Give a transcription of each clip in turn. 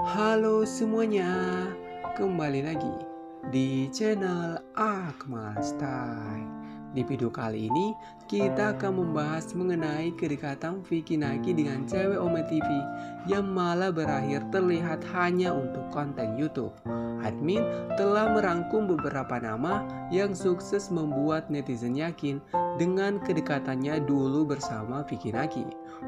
Halo semuanya, kembali lagi di channel Akmal Style. Di video kali ini kita akan membahas mengenai kedekatan Vicky Naki dengan cewek Ome TV yang malah berakhir terlihat hanya untuk konten YouTube. Admin telah merangkum beberapa nama yang sukses membuat netizen yakin dengan kedekatannya dulu bersama Vicky Naki.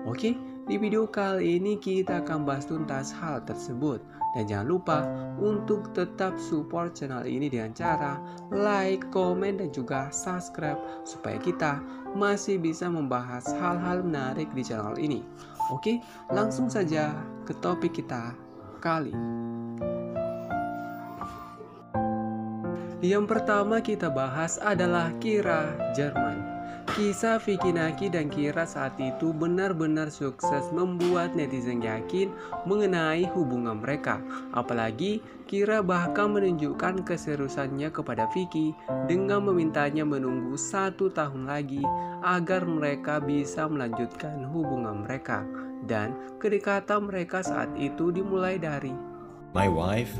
Oke, di video kali ini kita akan bahas tuntas hal tersebut. Dan jangan lupa untuk tetap support channel ini dengan cara like, komen, dan juga subscribe supaya kita masih bisa membahas hal-hal menarik di channel ini. Oke, langsung saja ke topik kita kali. Yang pertama kita bahas adalah Kira Jerman. Kisah Vicky Naki dan Kira saat itu benar-benar sukses membuat netizen yakin mengenai hubungan mereka. Apalagi Kira bahkan menunjukkan keseriusannya kepada Vicky dengan memintanya menunggu 1 tahun lagi agar mereka bisa melanjutkan hubungan mereka. Dan kedekatan mereka saat itu dimulai dari My wife?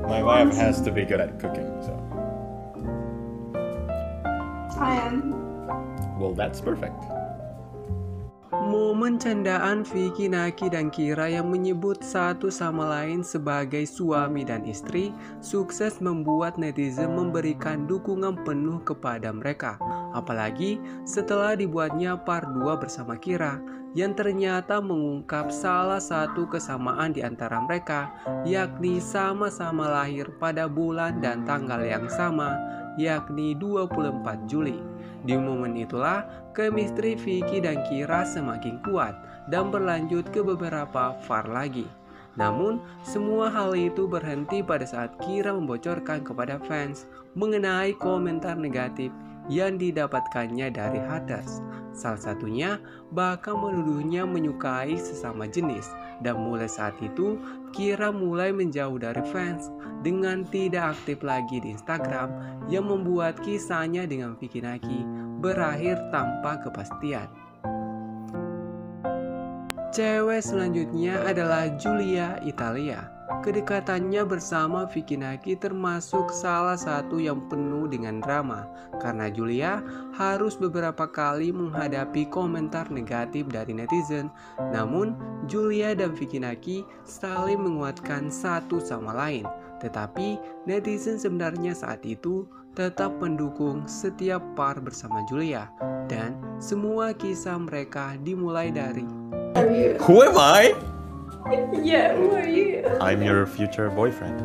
My wife has to be good at cooking, so. I am. Well, that's perfect. momen candaan Vicky Naki dan Kira yang menyebut satu sama lain sebagai suami dan istri sukses membuat netizen memberikan dukungan penuh kepada mereka. Apalagi setelah dibuatnya part 2 bersama Kira yang ternyata mengungkap salah satu kesamaan di antara mereka, yakni sama-sama lahir pada bulan dan tanggal yang sama, yakni 24 Juli. Di momen itulah chemistry Vicky dan Kira semakin kuat dan berlanjut ke beberapa part lagi. Namun, semua hal itu berhenti pada saat Kira membocorkan kepada fans mengenai komentar negatif yang didapatkannya dari haters. Salah satunya bahkan menuduhnya menyukai sesama jenis. Dan mulai saat itu, Kira mulai menjauh dari fans dengan tidak aktif lagi di Instagram yang membuat kisahnya dengan Vicky Naki berakhir tanpa kepastian. Cewek selanjutnya adalah Giulia Italia. Kedekatannya bersama Vicky Naki termasuk salah satu yang penuh dengan drama karena Giulia harus beberapa kali menghadapi komentar negatif dari netizen. Namun, Giulia dan Vicky Naki saling menguatkan satu sama lain. Tetapi, netizen sebenarnya saat itu tetap mendukung setiap part bersama Giulia. Dan semua kisah mereka dimulai dari Are you? Who am I? Yeah, who are you? I'm your future boyfriend.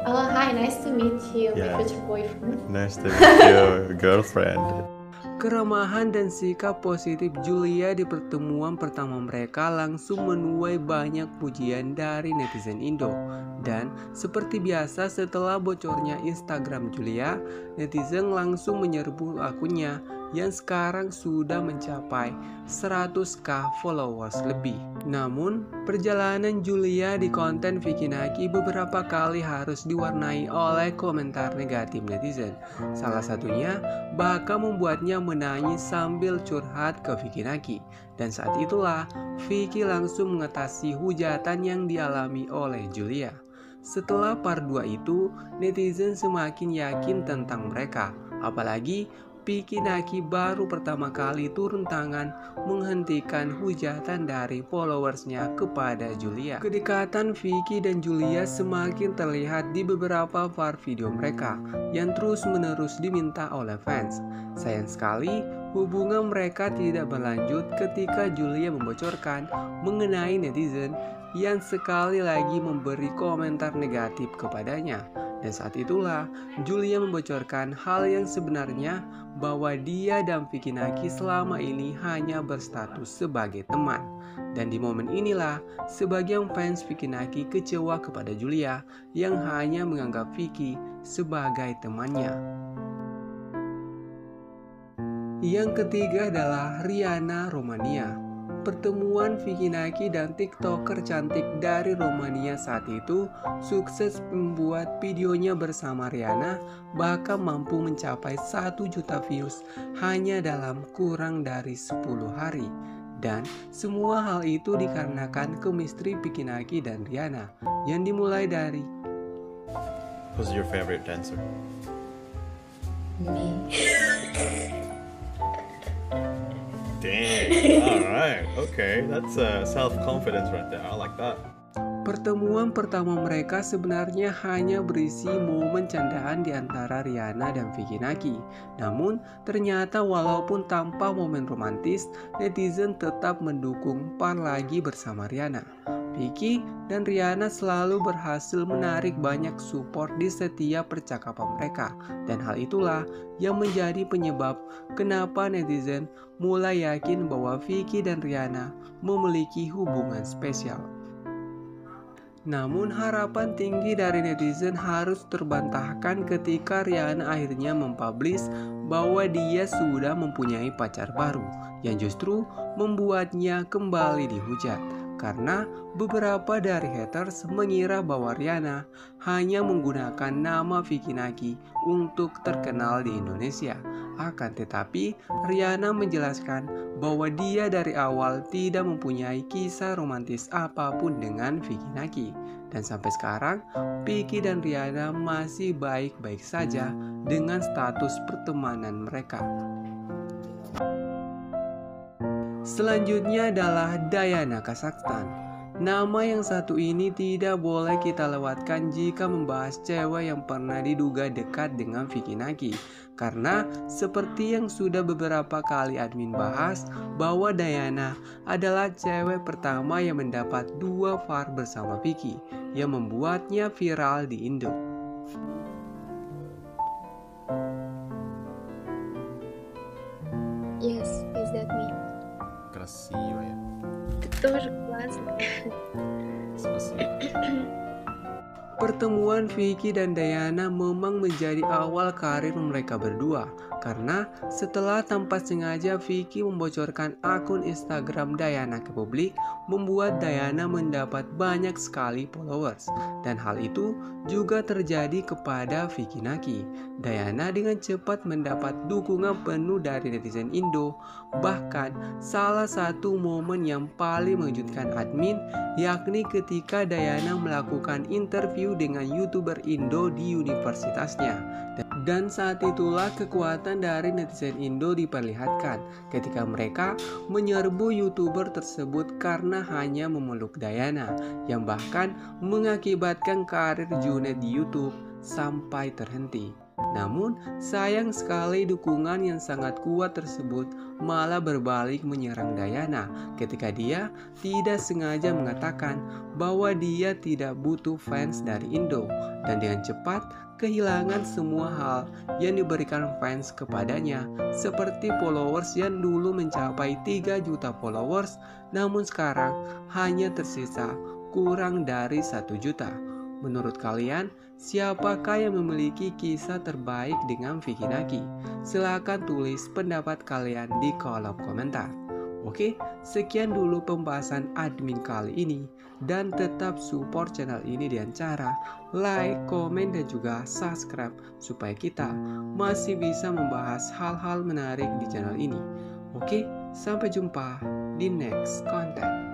Oh, hi, nice to meet you, Yeah. my future boyfriend. Nice to meet you, girlfriend. keramahan dan sikap positif Giulia di pertemuan pertama mereka langsung menuai banyak pujian dari netizen Indo. Dan seperti biasa setelah bocornya Instagram Giulia, netizen langsung menyerbu akunnya yang sekarang sudah mencapai 100k followers lebih. Namun, perjalanan Giulia di konten Vicky Naki beberapa kali harus diwarnai oleh komentar negatif netizen. Salah satunya bahkan membuatnya menangis sambil curhat ke Vicky Naki. Dan saat itulah Vicky langsung mengatasi hujatan yang dialami oleh Giulia. Setelah part 2 itu, netizen semakin yakin tentang mereka. Apalagi Vicky Naki baru pertama kali turun tangan menghentikan hujatan dari followersnya kepada Giulia. Kedekatan Vicky dan Giulia semakin terlihat di beberapa part video mereka yang terus-menerus diminta oleh fans. Sayang sekali, hubungan mereka tidak berlanjut ketika Giulia membocorkan mengenai netizen yang sekali lagi memberi komentar negatif kepadanya. Dan saat itulah Giulia membocorkan hal yang sebenarnya bahwa dia dan Vicky Naki selama ini hanya berstatus sebagai teman. Dan di momen inilah sebagian fans Vicky Naki kecewa kepada Giulia yang hanya menganggap Vicky sebagai temannya. Yang ketiga adalah Rihanna Romania. pertemuan Vicky Naki dan TikToker cantik dari Romania saat itu sukses membuat videonya bersama Rihanna bahkan mampu mencapai 1 juta views hanya dalam kurang dari 10 hari. Dan semua hal itu dikarenakan chemistry Vicky Naki dan Rihanna yang dimulai dari Who's your favorite dancer? Me. Dang. Alright. Okay. That's self-confidence right there. I like that. pertemuan pertama mereka sebenarnya hanya berisi momen candaan di antara Rihanna dan Vicky Naki. Namun, ternyata walaupun tanpa momen romantis, netizen tetap mendukung par lagi bersama Rihanna. Vicky dan Rihanna selalu berhasil menarik banyak support di setiap percakapan mereka. Dan hal itulah yang menjadi penyebab kenapa netizen mulai yakin bahwa Vicky dan Rihanna memiliki hubungan spesial. Namun harapan tinggi dari netizen harus terbantahkan ketika Rihanna akhirnya mempublish bahwa dia sudah mempunyai pacar baru yang justru membuatnya kembali dihujat. Karena beberapa dari haters mengira bahwa Rihanna hanya menggunakan nama Vicky Naki untuk terkenal di Indonesia. Akan tetapi, Rihanna menjelaskan bahwa dia dari awal tidak mempunyai kisah romantis apapun dengan Vicky Naki. Dan sampai sekarang, Vicky dan Rihanna masih baik-baik saja dengan status pertemanan mereka. Selanjutnya adalah Diana Kazakhstan. Nama yang satu ini tidak boleh kita lewatkan jika membahas cewek yang pernah diduga dekat dengan Vicky Naki. Karena seperti yang sudah beberapa kali admin bahas, bahwa Diana adalah cewek pertama yang mendapat 2 var bersama Vicky, yang membuatnya viral di Indo. Yes, is that me? Красивая. Ты тоже классная. Спасибо. Pertemuan Vicky dan Diana memang menjadi awal karir mereka berdua. Karena setelah tanpa sengaja Vicky membocorkan akun Instagram Diana ke publik, membuat Diana mendapat banyak sekali followers. Dan hal itu juga terjadi kepada Vicky Naki. Diana dengan cepat mendapat dukungan penuh dari netizen Indo. Bahkan salah satu momen yang paling mengejutkan admin yakni ketika Diana melakukan interview dengan YouTuber Indo di universitasnya. Dan saat itulah kekuatan dari netizen Indo diperlihatkan ketika mereka menyerbu YouTuber tersebut karena hanya memeluk Diana, yang bahkan mengakibatkan karir Junet di YouTube sampai terhenti. Namun sayang sekali dukungan yang sangat kuat tersebut malah berbalik menyerang Diana ketika dia tidak sengaja mengatakan bahwa dia tidak butuh fans dari Indo dan dengan cepat kehilangan semua hal yang diberikan fans kepadanya, seperti followers yang dulu mencapai 3 juta followers namun sekarang hanya tersisa kurang dari 1 juta. Menurut kalian, siapakah yang memiliki kisah terbaik dengan Vicky Naki? Silahkan tulis pendapat kalian di kolom komentar. Oke, sekian dulu pembahasan admin kali ini. Dan tetap support channel ini dengan cara like, komen, dan juga subscribe supaya kita masih bisa membahas hal-hal menarik di channel ini. Oke, sampai jumpa di next content.